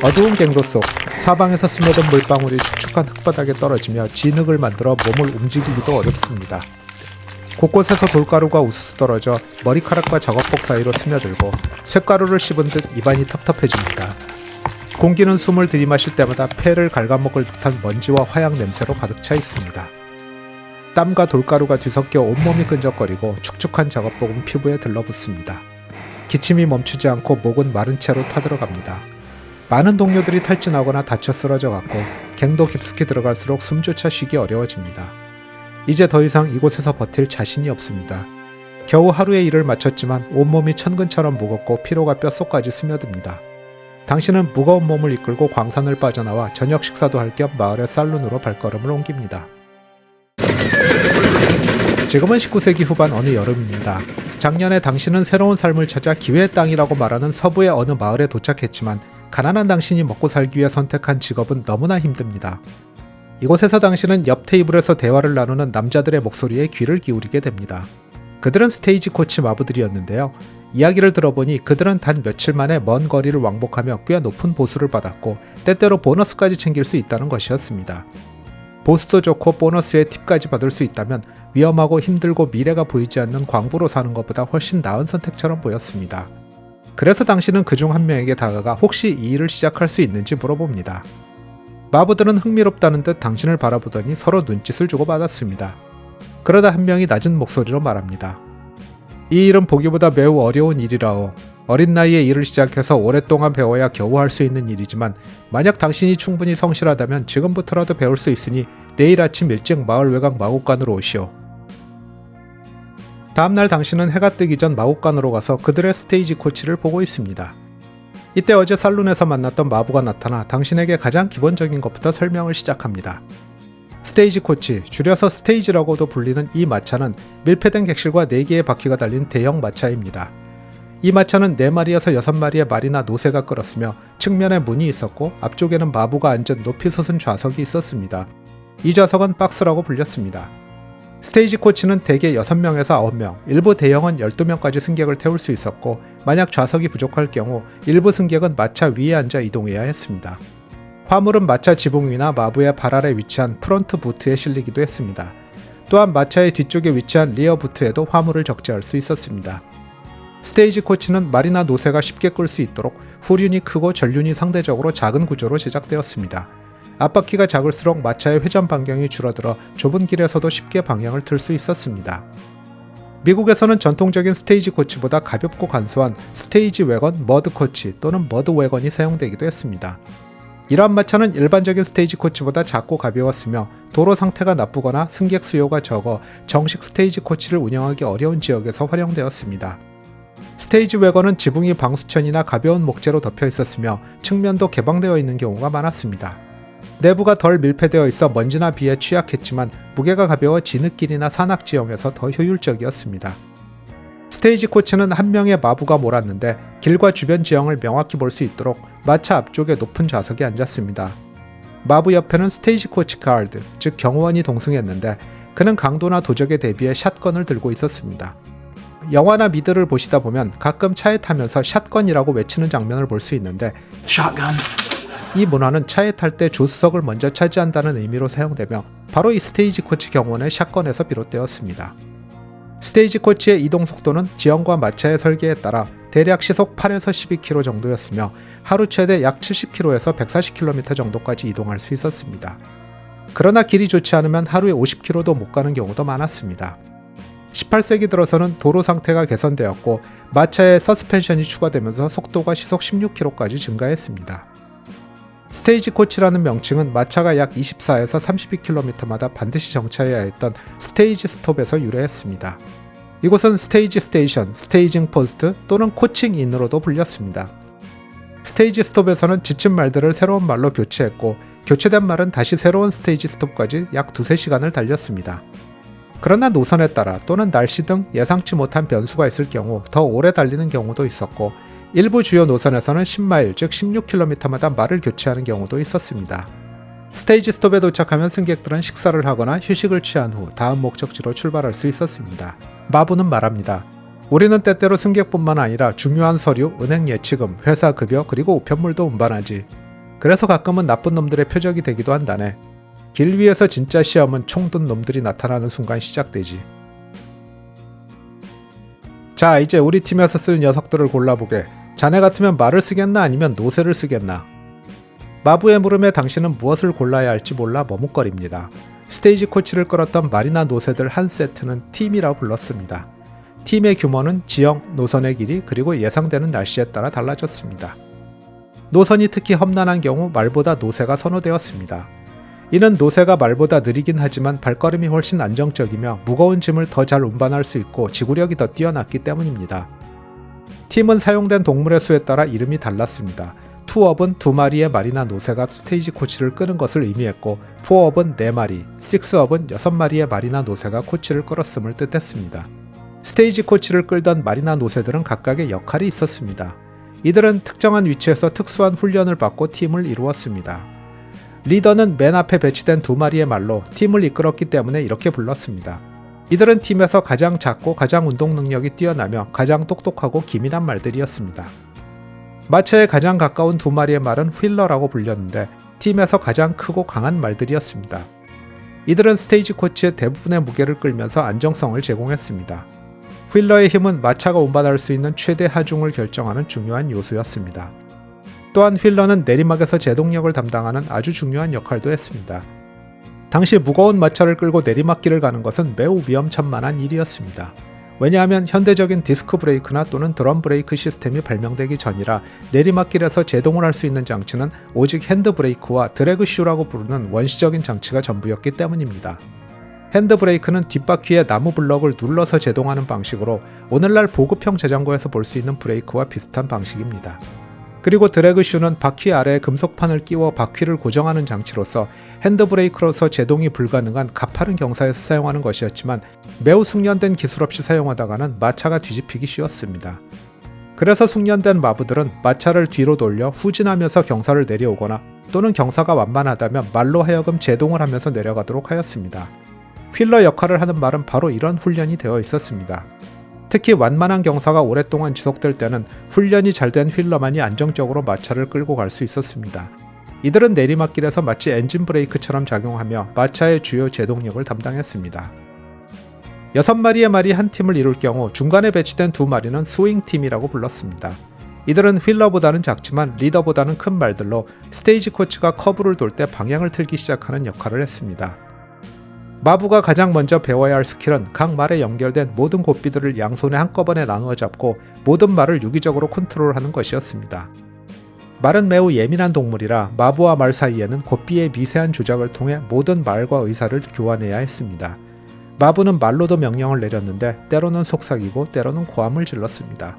어두운 갱도 속 사방에서 스며든 물방울이 축축한 흙바닥에 떨어지며 진흙을 만들어 몸을 움직이기도 어렵습니다. 곳곳에서 돌가루가 우수수 떨어져 머리카락과 작업복 사이로 스며들고 쇳가루를 씹은 듯 입안이 텁텁해집니다. 공기는 숨을 들이마실 때마다 폐를 갉아먹을 듯한 먼지와 화약 냄새로 가득 차 있습니다. 땀과 돌가루가 뒤섞여 온몸이 끈적거리고 축축한 작업복은 피부에 들러붙습니다. 기침이 멈추지 않고 목은 마른 채로 타들어갑니다. 많은 동료들이 탈진하거나 다쳐 쓰러져갔고 갱도 깊숙이 들어갈수록 숨조차 쉬기 어려워집니다. 이제 더 이상 이곳에서 버틸 자신이 없습니다. 겨우 하루의 일을 마쳤지만 온몸이 천근처럼 무겁고 피로가 뼛속까지 스며듭니다. 당신은 무거운 몸을 이끌고 광산을 빠져나와 저녁 식사도 할 겸 마을의 살룬으로 발걸음을 옮깁니다. 지금은 19세기 후반 어느 여름입니다. 작년에 당신은 새로운 삶을 찾아 기회의 땅이라고 말하는 서부의 어느 마을에 도착했지만 가난한 당신이 먹고 살기 위해 선택한 직업은 너무나 힘듭니다. 이곳에서 당신은 옆 테이블에서 대화를 나누는 남자들의 목소리에 귀를 기울이게 됩니다. 그들은 스테이지 코치 마부들이었는데요. 이야기를 들어보니 그들은 단 며칠 만에 먼 거리를 왕복하며 꽤 높은 보수를 받았고 때때로 보너스까지 챙길 수 있다는 것이었습니다. 보수도 좋고 보너스에 팁까지 받을 수 있다면 위험하고 힘들고 미래가 보이지 않는 광부로 사는 것보다 훨씬 나은 선택처럼 보였습니다. 그래서 당신은 그중 한 명에게 다가가 혹시 이 일을 시작할 수 있는지 물어봅니다. 마부들은 흥미롭다는 듯 당신을 바라보더니 서로 눈짓을 주고받았습니다. 그러다 한 명이 낮은 목소리로 말합니다. 이 일은 보기보다 매우 어려운 일이라오. 어린 나이에 일을 시작해서 오랫동안 배워야 겨우 할 수 있는 일이지만 만약 당신이 충분히 성실하다면 지금부터라도 배울 수 있으니 내일 아침 일찍 마을 외곽 마곡간으로 오시오. 다음날 당신은 해가 뜨기 전 마곡간으로 가서 그들의 스테이지 코치를 보고 있습니다. 이때 어제 살룬에서 만났던 마부가 나타나 당신에게 가장 기본적인 것부터 설명을 시작합니다. 스테이지 코치, 줄여서 스테이지라고도 불리는 이 마차는 밀폐된 객실과 4개의 바퀴가 달린 대형 마차입니다. 이 마차는 4마리에서 6마리의 말이나 노새가 끌었으며 측면에 문이 있었고 앞쪽에는 마부가 앉은 높이 솟은 좌석이 있었습니다. 이 좌석은 박스라고 불렸습니다. 스테이지 코치는 대개 6명에서 9명, 일부 대형은 12명까지 승객을 태울 수 있었고 만약 좌석이 부족할 경우 일부 승객은 마차 위에 앉아 이동해야 했습니다. 화물은 마차 지붕 위나 마부의 발 아래 위치한 프론트 부트에 실리기도 했습니다. 또한 마차의 뒤쪽에 위치한 리어 부트에도 화물을 적재할 수 있었습니다. 스테이지 코치는 말이나 노새가 쉽게 끌 수 있도록 후륜이 크고 전륜이 상대적으로 작은 구조로 제작되었습니다. 앞바퀴가 작을수록 마차의 회전 반경이 줄어들어 좁은 길에서도 쉽게 방향을 틀 수 있었습니다. 미국에서는 전통적인 스테이지 코치보다 가볍고 간소한 스테이지 웨건, 머드 코치 또는 머드 웨건이 사용되기도 했습니다. 이러한 마차는 일반적인 스테이지 코치보다 작고 가벼웠으며 도로 상태가 나쁘거나 승객 수요가 적어 정식 스테이지 코치를 운영하기 어려운 지역에서 활용되었습니다. 스테이지 웨건은 지붕이 방수천이나 가벼운 목재로 덮여 있었으며 측면도 개방되어 있는 경우가 많았습니다. 내부가 덜 밀폐되어 있어 먼지나 비에 취약했지만 무게가 가벼워 진흙길이나 산악 지형에서 더 효율적이었습니다. 스테이지 코치는 한 명의 마부가 몰았는데 길과 주변 지형을 명확히 볼 수 있도록 마차 앞쪽에 높은 좌석에 앉았습니다. 마부 옆에는 스테이지 코치 가드, 즉 경호원이 동승했는데 그는 강도나 도적에 대비해 샷건을 들고 있었습니다. 영화나 미드를 보시다 보면 가끔 차에 타면서 샷건이라고 외치는 장면을 볼 수 있는데 Shotgun. 이 문화는 차에 탈 때 조수석을 먼저 차지한다는 의미로 사용되며 바로 이 스테이지 코치 경호원의 샷건에서 비롯되었습니다. 스테이지 코치의 이동 속도는 지형과 마차의 설계에 따라 대략 시속 8에서 12km 정도였으며 하루 최대 약 70km에서 140km 정도까지 이동할 수 있었습니다. 그러나 길이 좋지 않으면 하루에 50km도 못 가는 경우도 많았습니다. 18세기 들어서는 도로 상태가 개선되었고 마차에 서스펜션이 추가되면서 속도가 시속 16km까지 증가했습니다. 스테이지 코치라는 명칭은 마차가 약 24에서 32km마다 반드시 정차해야 했던 스테이지 스톱에서 유래했습니다. 이곳은 스테이지 스테이션, 스테이징 포스트 또는 코칭 인으로도 불렸습니다. 스테이지 스톱에서는 지친 말들을 새로운 말로 교체했고 교체된 말은 다시 새로운 스테이지 스톱까지 약 2-3시간을 달렸습니다. 그러나 노선에 따라 또는 날씨 등 예상치 못한 변수가 있을 경우 더 오래 달리는 경우도 있었고 일부 주요 노선에서는 10마일 즉 16km마다 말을 교체하는 경우도 있었습니다. 스테이지 스톱에 도착하면 승객들은 식사를 하거나 휴식을 취한 후 다음 목적지로 출발할 수 있었습니다. 마부는 말합니다. 우리는 때때로 승객뿐만 아니라 중요한 서류, 은행 예치금, 회사 급여 그리고 우편물도 운반하지. 그래서 가끔은 나쁜 놈들의 표적이 되기도 한다네. 길 위에서 진짜 시험은 총 든 놈들이 나타나는 순간 시작되지. 자, 이제 우리 팀에서 쓸 녀석들을 골라보게. 자네 같으면 말을 쓰겠나 아니면 노새를 쓰겠나? 마부의 물음에 당신은 무엇을 골라야 할지 몰라 머뭇거립니다. 스테이지 코치를 끌었던 말이나 노새들 한 세트는 팀이라고 불렀습니다. 팀의 규모는 지형, 노선의 길이, 그리고 예상되는 날씨에 따라 달라졌습니다. 노선이 특히 험난한 경우 말보다 노새가 선호되었습니다. 이는 노새가 말보다 느리긴 하지만 발걸음이 훨씬 안정적이며 무거운 짐을 더 잘 운반할 수 있고 지구력이 더 뛰어났기 때문입니다. 팀은 사용된 동물의 수에 따라 이름이 달랐습니다. 투업은 2마리의 말이나 노새가 스테이지 코치를 끄는 것을 의미했고, 포업은 4마리, 식스업은 6마리의 말이나 노새가 코치를 끌었음을 뜻했습니다. 스테이지 코치를 끌던 말이나 노새들은 각각의 역할이 있었습니다. 이들은 특정한 위치에서 특수한 훈련을 받고 팀을 이루었습니다. 리더는 맨 앞에 배치된 2마리의 말로 팀을 이끌었기 때문에 이렇게 불렀습니다. 이들은 팀에서 가장 작고 가장 운동 능력이 뛰어나며 가장 똑똑하고 기민한 말들이었습니다. 마차에 가장 가까운 2마리의 말은 휠러라고 불렸는데 팀에서 가장 크고 강한 말들이었습니다. 이들은 스테이지 코치의 대부분의 무게를 끌면서 안정성을 제공했습니다. 휠러의 힘은 마차가 운반할 수 있는 최대 하중을 결정하는 중요한 요소였습니다. 또한 휠러는 내리막에서 제동력을 담당하는 아주 중요한 역할도 했습니다. 당시 무거운 마차를 끌고 내리막길을 가는 것은 매우 위험천만한 일이었습니다. 왜냐하면 현대적인 디스크 브레이크나 또는 드럼 브레이크 시스템이 발명되기 전이라 내리막길에서 제동을 할 수 있는 장치는 오직 핸드 브레이크와 드래그 슈라고 부르는 원시적인 장치가 전부였기 때문입니다. 핸드 브레이크는 뒷바퀴에 나무 블럭을 눌러서 제동하는 방식으로 오늘날 보급형 자전거에서 볼 수 있는 브레이크와 비슷한 방식입니다. 그리고 드래그 슈는 바퀴 아래에 금속판을 끼워 바퀴를 고정하는 장치로서 핸드 브레이크로서 제동이 불가능한 가파른 경사에서 사용하는 것이었지만 매우 숙련된 기술 없이 사용하다가는 마차가 뒤집히기 쉬웠습니다. 그래서 숙련된 마부들은 마차를 뒤로 돌려 후진하면서 경사를 내려오거나 또는 경사가 완만하다면 말로 하여금 제동을 하면서 내려가도록 하였습니다. 휠러 역할을 하는 말은 바로 이런 훈련이 되어 있었습니다. 특히 완만한 경사가 오랫동안 지속될 때는 훈련이 잘 된 휠러만이 안정적으로 마차를 끌고 갈 수 있었습니다. 이들은 내리막길에서 마치 엔진 브레이크처럼 작용하며 마차의 주요 제동력을 담당했습니다. 6마리의 말이 한 팀을 이룰 경우 중간에 배치된 2마리는 스윙팀이라고 불렀습니다. 이들은 휠러보다는 작지만 리더보다는 큰 말들로 스테이지 코치가 커브를 돌 때 방향을 틀기 시작하는 역할을 했습니다. 마부가 가장 먼저 배워야 할 스킬은 각 말에 연결된 모든 고삐들을 양손에 한꺼번에 나누어 잡고 모든 말을 유기적으로 컨트롤하는 것이었습니다. 말은 매우 예민한 동물이라 마부와 말 사이에는 고삐의 미세한 조작을 통해 모든 말과 의사를 교환해야 했습니다. 마부는 말로도 명령을 내렸는데 때로는 속삭이고 때로는 고함을 질렀습니다.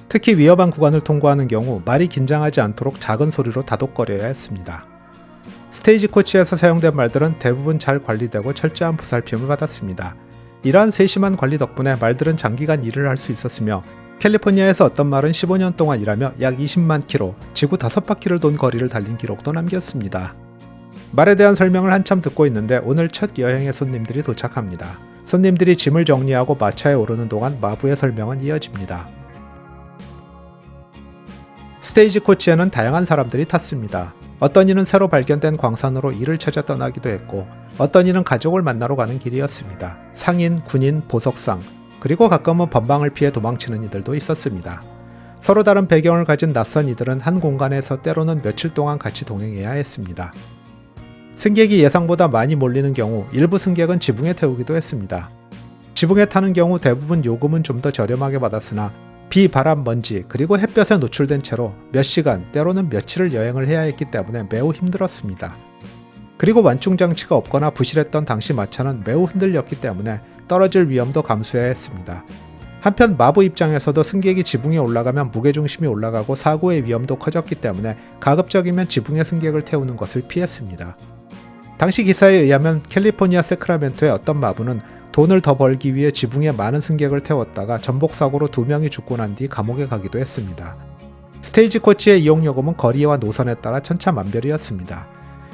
특히 위험한 구간을 통과하는 경우 말이 긴장하지 않도록 작은 소리로 다독거려야 했습니다. 스테이지 코치에서 사용된 말들은 대부분 잘 관리되고 철저한 보살핌을 받았습니다. 이러한 세심한 관리 덕분에 말들은 장기간 일을 할 수 있었으며 캘리포니아에서 어떤 말은 15년 동안 일하며 약 20만 킬로, 지구 5바퀴를 돈 거리를 달린 기록도 남겼습니다. 말에 대한 설명을 한참 듣고 있는데 오늘 첫 여행의 손님들이 도착합니다. 손님들이 짐을 정리하고 마차에 오르는 동안 마부의 설명은 이어집니다. 스테이지 코치에는 다양한 사람들이 탔습니다. 어떤 이는 새로 발견된 광산으로 일을 찾아 떠나기도 했고 어떤 이는 가족을 만나러 가는 길이었습니다. 상인, 군인, 보석상, 그리고 가끔은 법망을 피해 도망치는 이들도 있었습니다. 서로 다른 배경을 가진 낯선 이들은 한 공간에서 때로는 며칠 동안 같이 동행해야 했습니다. 승객이 예상보다 많이 몰리는 경우 일부 승객은 지붕에 태우기도 했습니다. 지붕에 타는 경우 대부분 요금은 좀 더 저렴하게 받았으나 비, 바람, 먼지, 그리고 햇볕에 노출된 채로 몇 시간, 때로는 며칠을 여행을 해야 했기 때문에 매우 힘들었습니다. 그리고 완충장치가 없거나 부실했던 당시 마차는 매우 흔들렸기 때문에 떨어질 위험도 감수해야 했습니다. 한편 마부 입장에서도 승객이 지붕에 올라가면 무게중심이 올라가고 사고의 위험도 커졌기 때문에 가급적이면 지붕에 승객을 태우는 것을 피했습니다. 당시 기사에 의하면 캘리포니아 세크라멘토의 어떤 마부는 돈을 더 벌기 위해 지붕에 많은 승객을 태웠다가 전복사고로 2명이 죽고 난 뒤 감옥에 가기도 했습니다. 스테이지 코치의 이용요금은 거리와 노선에 따라 천차만별이었습니다.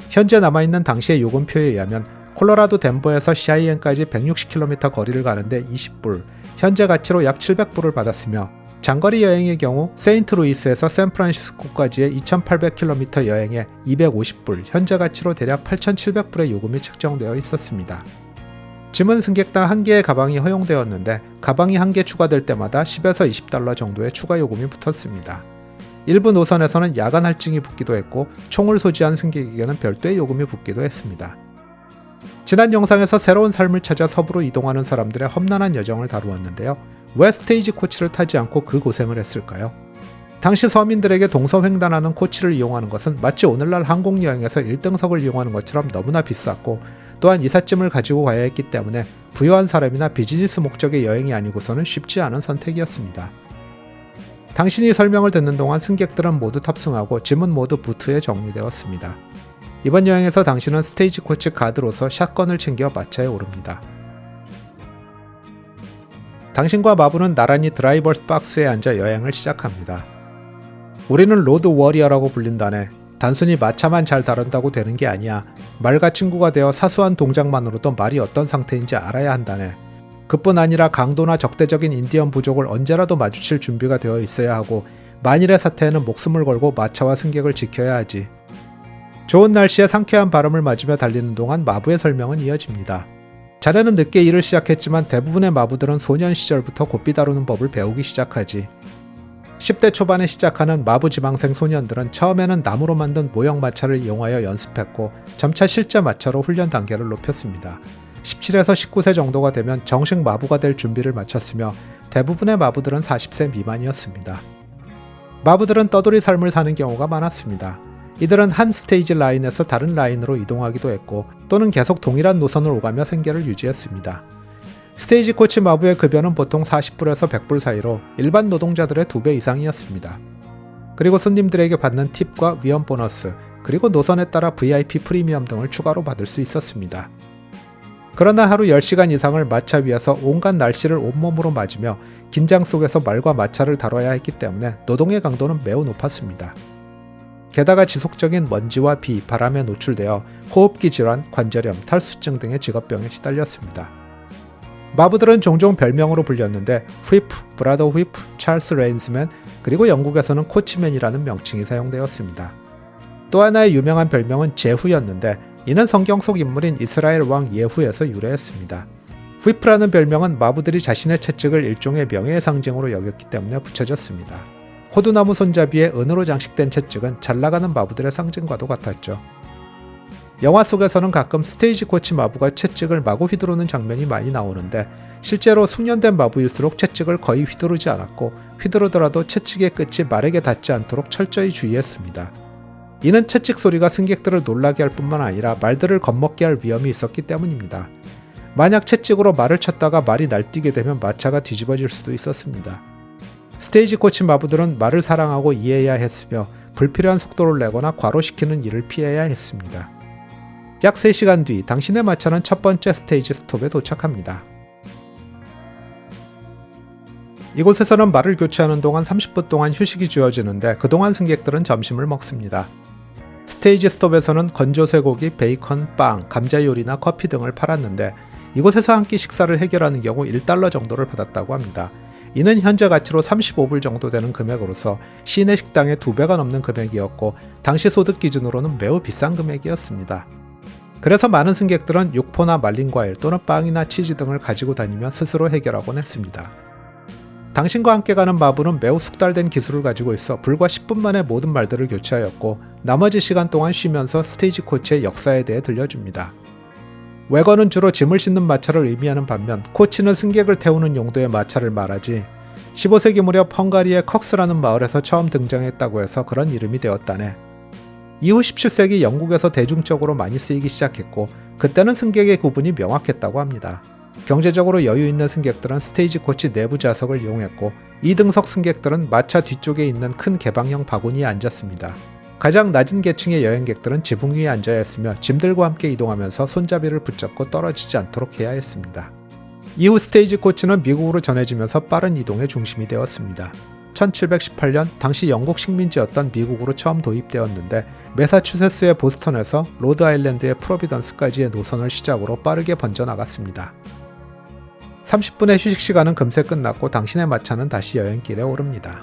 현재 남아있는 당시의 요금표에 의하면 콜로라도 덴버에서 CIN까지 160km 거리를 가는데 20불, 현재 가치로 약 700불을 받았으며 장거리 여행의 경우 세인트루이스에서 샌프란시스코까지의 2800km 여행에 250불, 현재 가치로 대략 8700불의 요금이 책정되어 있었습니다. 짐은 승객당 1개의 가방이 허용되었는데 가방이 1개 추가될 때마다 10에서 20달러 정도의 추가 요금이 붙었습니다. 일부 노선에서는 야간 할증이 붙기도 했고 총을 소지한 승객에게는 별도의 요금이 붙기도 했습니다. 지난 영상에서 새로운 삶을 찾아 서부로 이동하는 사람들의 험난한 여정을 다루었는데요. 왜 스테이지 코치를 타지 않고 그 고생을 했을까요? 당시 서민들에게 동서횡단하는 코치를 이용하는 것은 마치 오늘날 항공여행에서 1등석을 이용하는 것처럼 너무나 비쌌고 또한 이삿짐을 가지고 가야 했기 때문에 부유한 사람이나 비즈니스 목적의 여행이 아니고서는 쉽지 않은 선택이었습니다. 당신이 설명을 듣는 동안 승객들은 모두 탑승하고 짐은 모두 부트에 정리되었습니다. 이번 여행에서 당신은 스테이지 코치 가드로서 샷건을 챙겨 마차에 오릅니다. 당신과 마부는 나란히 드라이버스 박스에 앉아 여행을 시작합니다. 우리는 로드 워리어라고 불린다네. 단순히 마차만 잘 다룬다고 되는 게 아니야. 말과 친구가 되어 사소한 동작만으로도 말이 어떤 상태인지 알아야 한다네. 그뿐 아니라 강도나 적대적인 인디언 부족을 언제라도 마주칠 준비가 되어 있어야 하고 만일의 사태에는 목숨을 걸고 마차와 승객을 지켜야 하지. 좋은 날씨에 상쾌한 바람을 맞으며 달리는 동안 마부의 설명은 이어집니다. 자네는 늦게 일을 시작했지만 대부분의 마부들은 소년 시절부터 고삐 다루는 법을 배우기 시작하지. 10대 초반에 시작하는 마부 지망생 소년들은 처음에는 나무로 만든 모형 마차를 이용하여 연습했고 점차 실제 마차로 훈련 단계를 높였습니다. 17에서 19세 정도가 되면 정식 마부가 될 준비를 마쳤으며 대부분의 마부들은 40세 미만이었습니다. 마부들은 떠돌이 삶을 사는 경우가 많았습니다. 이들은 한 스테이지 라인에서 다른 라인으로 이동하기도 했고 또는 계속 동일한 노선을 오가며 생계를 유지했습니다. 스테이지 코치 마부의 급여는 보통 40불에서 100불 사이로 일반 노동자들의 2배 이상이었습니다. 그리고 손님들에게 받는 팁과 위험 보너스, 그리고 노선에 따라 VIP 프리미엄 등을 추가로 받을 수 있었습니다. 그러나 하루 10시간 이상을 마차 위에서 온갖 날씨를 온몸으로 맞으며 긴장 속에서 말과 마차를 다뤄야 했기 때문에 노동의 강도는 매우 높았습니다. 게다가 지속적인 먼지와 비, 바람에 노출되어 호흡기 질환, 관절염, 탈수증 등의 직업병에 시달렸습니다. 마부들은 종종 별명으로 불렸는데 휘프, 브라더 휘프, 찰스 레인스맨, 그리고 영국에서는 코치맨이라는 명칭이 사용되었습니다. 또 하나의 유명한 별명은 제후였는데 이는 성경 속 인물인 이스라엘 왕 예후에서 유래했습니다. 휘프라는 별명은 마부들이 자신의 채찍을 일종의 명예의 상징으로 여겼기 때문에 붙여졌습니다. 호두나무 손잡이에 은으로 장식된 채찍은 잘나가는 마부들의 상징과도 같았죠. 영화 속에서는 가끔 스테이지 코치 마부가 채찍을 마구 휘두르는 장면이 많이 나오는데 실제로 숙련된 마부일수록 채찍을 거의 휘두르지 않았고 휘두르더라도 채찍의 끝이 말에게 닿지 않도록 철저히 주의했습니다. 이는 채찍 소리가 승객들을 놀라게 할 뿐만 아니라 말들을 겁먹게 할 위험이 있었기 때문입니다. 만약 채찍으로 말을 쳤다가 말이 날뛰게 되면 마차가 뒤집어질 수도 있었습니다. 스테이지 코치 마부들은 말을 사랑하고 이해해야 했으며 불필요한 속도를 내거나 과로시키는 일을 피해야 했습니다. 약 3시간 뒤 당신의 마차는 첫 번째 스테이지 스톱에 도착합니다. 이곳에서는 말을 교체하는 동안 30분 동안 휴식이 주어지는데 그동안 승객들은 점심을 먹습니다. 스테이지 스톱에서는 건조 쇠고기, 베이컨, 빵, 감자 요리나 커피 등을 팔았는데 이곳에서 한 끼 식사를 해결하는 경우 1달러 정도를 받았다고 합니다. 이는 현재 가치로 35불 정도 되는 금액으로서 시내 식당의 2배가 넘는 금액이었고 당시 소득 기준으로는 매우 비싼 금액이었습니다. 그래서 많은 승객들은 육포나 말린 과일 또는 빵이나 치즈 등을 가지고 다니며 스스로 해결하곤 했습니다. 당신과 함께 가는 마부는 매우 숙달된 기술을 가지고 있어 불과 10분 만에 모든 말들을 교체하였고 나머지 시간 동안 쉬면서 스테이지 코치의 역사에 대해 들려줍니다. 웨건은 주로 짐을 싣는 마차를 의미하는 반면 코치는 승객을 태우는 용도의 마차를 말하지 15세기 무렵 헝가리의 컥스라는 마을에서 처음 등장했다고 해서 그런 이름이 되었다네. 이후 17세기 영국에서 대중적으로 많이 쓰이기 시작했고 그때는 승객의 구분이 명확했다고 합니다. 경제적으로 여유 있는 승객들은 스테이지 코치 내부 좌석을 이용했고 2등석 승객들은 마차 뒤쪽에 있는 큰 개방형 바구니에 앉았습니다. 가장 낮은 계층의 여행객들은 지붕 위에 앉아야 했으며 짐들과 함께 이동하면서 손잡이를 붙잡고 떨어지지 않도록 해야 했습니다. 이후 스테이지 코치는 미국으로 전해지면서 빠른 이동의 중심이 되었습니다. 1718년 당시 영국 식민지였던 미국으로 처음 도입되었는데 매사추세츠의 보스턴에서 로드아일랜드의 프로비던스까지의 노선을 시작으로 빠르게 번져나갔습니다. 30분의 휴식 시간은 금세 끝났고 당신의 마차는 다시 여행길에 오릅니다.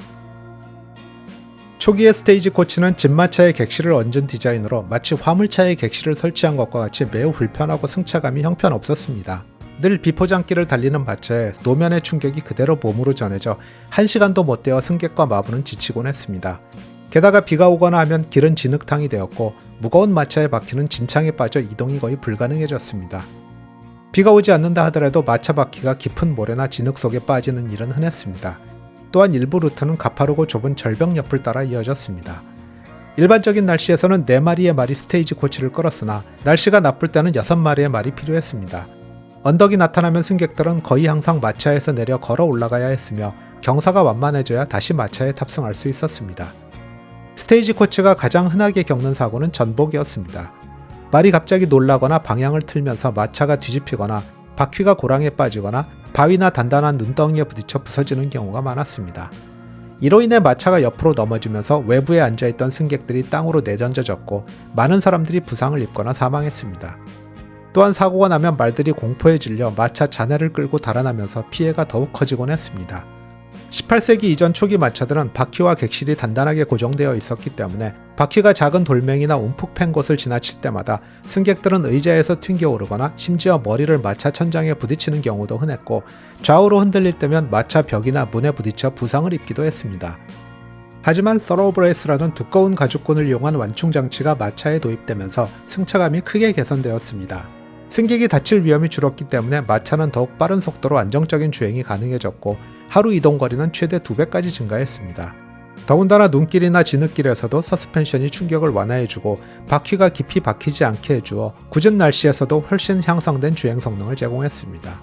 초기의 스테이지 코치는 집마차의 객실을 얹은 디자인으로 마치 화물차의 객실을 설치한 것과 같이 매우 불편하고 승차감이 형편없었습니다. 늘 비포장길을 달리는 마차에 노면의 충격이 그대로 몸으로 전해져 1시간도 못 되어 승객과 마부는 지치곤 했습니다. 게다가 비가 오거나 하면 길은 진흙탕이 되었고 무거운 마차의 바퀴는 진창에 빠져 이동이 거의 불가능해졌습니다. 비가 오지 않는다 하더라도 마차 바퀴가 깊은 모래나 진흙 속에 빠지는 일은 흔했습니다. 또한 일부 루트는 가파르고 좁은 절벽 옆을 따라 이어졌습니다. 일반적인 날씨에서는 4마리의 말이 스테이지 코치를 끌었으나 날씨가 나쁠 때는 6마리의 말이 필요했습니다. 언덕이 나타나면 승객들은 거의 항상 마차에서 내려 걸어 올라가야 했으며 경사가 완만해져야 다시 마차에 탑승할 수 있었습니다. 스테이지 코치가 가장 흔하게 겪는 사고는 전복이었습니다. 말이 갑자기 놀라거나 방향을 틀면서 마차가 뒤집히거나 바퀴가 고랑에 빠지거나 바위나 단단한 눈덩이에 부딪혀 부서지는 경우가 많았습니다. 이로 인해 마차가 옆으로 넘어지면서 외부에 앉아있던 승객들이 땅으로 내던져졌고 많은 사람들이 부상을 입거나 사망했습니다. 또한 사고가 나면 말들이 공포에 질려 마차 잔해를 끌고 달아나면서 피해가 더욱 커지곤 했습니다. 18세기 이전 초기 마차들은 바퀴와 객실이 단단하게 고정되어 있었기 때문에 바퀴가 작은 돌멩이나 움푹 팬 곳을 지나칠 때마다 승객들은 의자에서 튕겨오르거나 심지어 머리를 마차 천장에 부딪히는 경우도 흔했고 좌우로 흔들릴 때면 마차 벽이나 문에 부딪혀 부상을 입기도 했습니다. 하지만 서로브레이스라는 두꺼운 가죽끈을 이용한 완충 장치가 마차에 도입되면서 승차감이 크게 개선되었습니다. 승객이 다칠 위험이 줄었기 때문에 마차는 더욱 빠른 속도로 안정적인 주행이 가능해졌고 하루 이동 거리는 최대 2배까지 증가했습니다. 더군다나 눈길이나 진흙길에서도 서스펜션이 충격을 완화해주고 바퀴가 깊이 박히지 않게 해주어 굳은 날씨에서도 훨씬 향상된 주행 성능을 제공했습니다.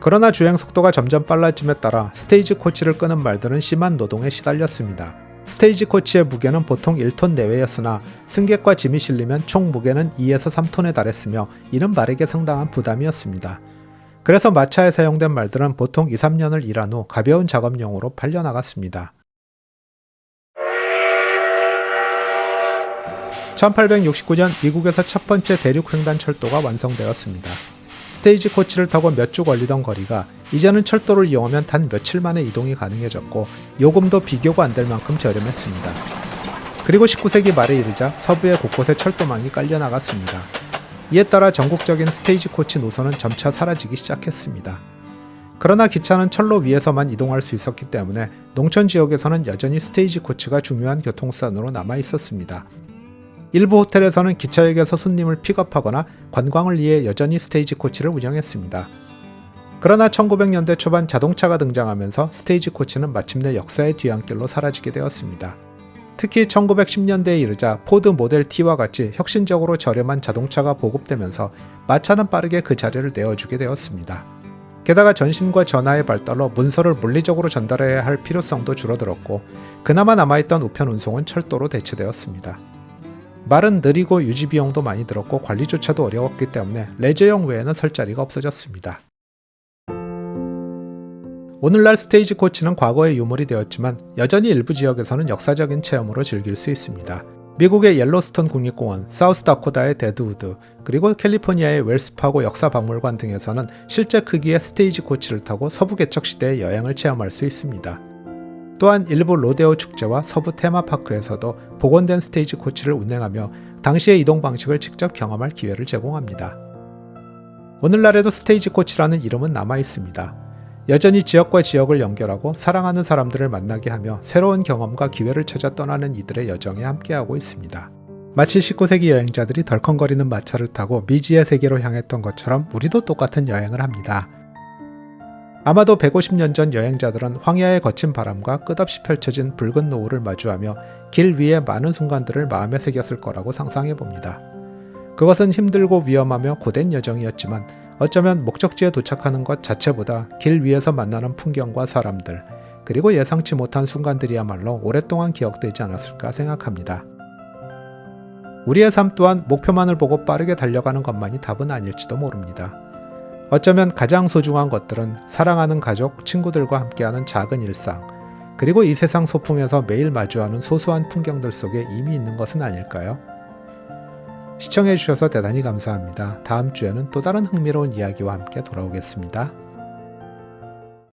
그러나 주행 속도가 점점 빨라짐에 따라 스테이지 코치를 끄는 말들은 심한 노동에 시달렸습니다. 스테이지 코치의 무게는 보통 1톤 내외였으나 승객과 짐이 실리면 총 무게는 2에서 3톤에 달했으며 이는 말에게 상당한 부담이었습니다. 그래서 마차에 사용된 말들은 보통 2-3년을 일한 후 가벼운 작업용으로 팔려나갔습니다. 1869년 미국에서 첫 번째 대륙 횡단 철도가 완성되었습니다. 스테이지 코치를 타고 몇 주 걸리던 거리가 이제는 철도를 이용하면 단 며칠 만에 이동이 가능해졌고 요금도 비교가 안 될 만큼 저렴했습니다. 그리고 19세기 말에 이르자 서부의 곳곳에 철도망이 깔려나갔습니다. 이에 따라 전국적인 스테이지 코치 노선은 점차 사라지기 시작했습니다. 그러나 기차는 철로 위에서만 이동할 수 있었기 때문에 농촌 지역에서는 여전히 스테이지 코치가 중요한 교통수단으로 남아 있었습니다. 일부 호텔에서는 기차역에서 손님을 픽업하거나 관광을 위해 여전히 스테이지 코치를 운영했습니다. 그러나 1900년대 초반 자동차가 등장하면서 스테이지 코치는 마침내 역사의 뒤안길로 사라지게 되었습니다. 특히 1910년대에 이르자 포드 모델 T와 같이 혁신적으로 저렴한 자동차가 보급되면서 마차는 빠르게 그 자리를 내어주게 되었습니다. 게다가 전신과 전화의 발달로 문서를 물리적으로 전달해야 할 필요성도 줄어들었고 그나마 남아있던 우편 운송은 철도로 대체되었습니다. 말은 느리고 유지 비용도 많이 들었고 관리조차도 어려웠기 때문에 레저용 외에는 설 자리가 없어졌습니다. 오늘날 스테이지 코치는 과거의 유물이 되었지만 여전히 일부 지역에서는 역사적인 체험으로 즐길 수 있습니다. 미국의 옐로스톤 국립공원, 사우스다코다의 데드우드, 그리고 캘리포니아의 웰스파고 역사박물관 등에서는 실제 크기의 스테이지 코치를 타고 서부 개척 시대의 여행을 체험할 수 있습니다. 또한 일부 로데오 축제와 서부 테마파크에서도 복원된 스테이지 코치를 운행하며 당시의 이동 방식을 직접 경험할 기회를 제공합니다. 오늘날에도 스테이지 코치라는 이름은 남아 있습니다. 여전히 지역과 지역을 연결하고 사랑하는 사람들을 만나게 하며 새로운 경험과 기회를 찾아 떠나는 이들의 여정에 함께하고 있습니다. 마치 19세기 여행자들이 덜컹거리는 마차를 타고 미지의 세계로 향했던 것처럼 우리도 똑같은 여행을 합니다. 아마도 150년 전 여행자들은 황야의 거친 바람과 끝없이 펼쳐진 붉은 노을을 마주하며 길 위의 많은 순간들을 마음에 새겼을 거라고 상상해봅니다. 그것은 힘들고 위험하며 고된 여정이었지만 어쩌면 목적지에 도착하는 것 자체보다 길 위에서 만나는 풍경과 사람들, 그리고 예상치 못한 순간들이야말로 오랫동안 기억되지 않았을까 생각합니다. 우리의 삶 또한 목표만을 보고 빠르게 달려가는 것만이 답은 아닐지도 모릅니다. 어쩌면 가장 소중한 것들은 사랑하는 가족, 친구들과 함께하는 작은 일상, 그리고 이 세상 소풍에서 매일 마주하는 소소한 풍경들 속에 이미 있는 것은 아닐까요? 시청해주셔서 대단히 감사합니다. 다음 주에는 또 다른 흥미로운 이야기와 함께 돌아오겠습니다.